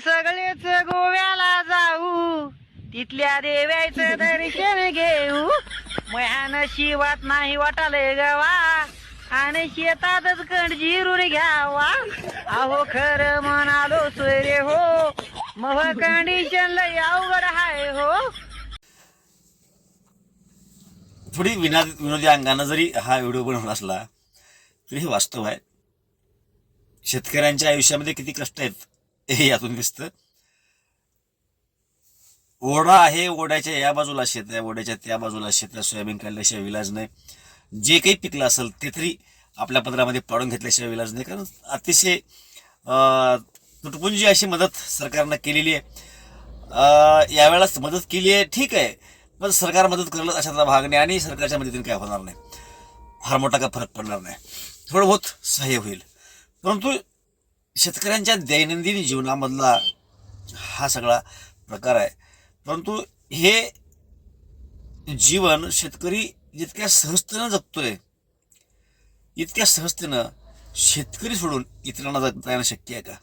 सगळेच गोव्याला जाऊ, तिथल्या देव्याचं दर्शन घेऊ. मया नशिबात नाही वाटाले गवा, आणि शेतातच कण जिरून घ्यावा. अहो खरं म्हणालो सोयरे हो, मग कंडिशन लय अवघड हाय हो. थोडी विनोदी अंगानं जरी हा व्हिडिओ बनवला असला तरी हे वास्तव आहे. शेतकऱ्यांच्या आयुष्यामध्ये किती कष्ट आहेत हे यातून दिसतं. ओढा आहे, ओढ्याच्या या बाजूला शेत आहे, ओढ्याच्या त्या बाजूला शेत आहे. सोयाबीन काढल्याशिवाय विलाज नाही. जे काही पिकलं असेल ते तरी आपल्या पदरामध्ये पाडून घेतल्याशिवाय विलाज नाही. कारण अतिशय तुटपुंजी अशी मदत सरकारनं केलेली आहे. यावेळेस मदत केली आहे ठीक आहे, पण सरकार मदत करलं अशातला भाग नाही आणि सरकारच्या मदतीने काय होणार नाही, फार मोठा काय फरक पडणार नाही. थोडं बहुत सहाय्य होईल, परंतु शेतकऱ्यांच्या दैनंदिन जीवनामधला हा सगळा प्रकार आहे. परंतु हे जीवन शेतकरी जितक्या सहजतेनं जगतोय, इतक्या सहजतेनं शेतकरी सोडून इतरांना जगता येणं शक्य आहे का?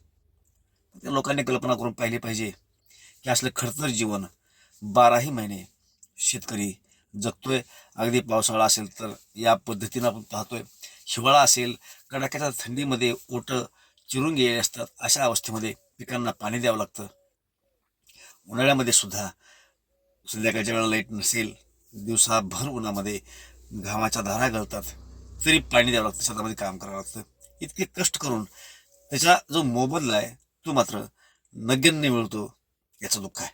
त्या लोकांनी कल्पना करून पाहिली पाहिजे की असलं खडतर जीवन 12ही महिने शेतकरी जगतोय. अगदी पावसाळा असेल तर या पद्धतीनं आपण पाहतोय, हिवाळा असेल कडाक्याच्या थंडीमध्ये ओटं चिरून गेले असतात. अशा अवस्थेमध्ये पिकांना पाणी द्यावं लागतं. उन्हाळ्यामध्ये सुद्धा संध्याकाळच्या वेळेला लाईट नसेल, दिवसाभर उन्हामध्ये घामाच्या धारा गळतात, तरी पाणी द्यावं लागतं, शेतामध्ये काम करावं लागतं. इतके कष्ट करून त्याचा जो मोबदला आहे तो मात्र नगण्य मिळतो, याचं दुःख आहे.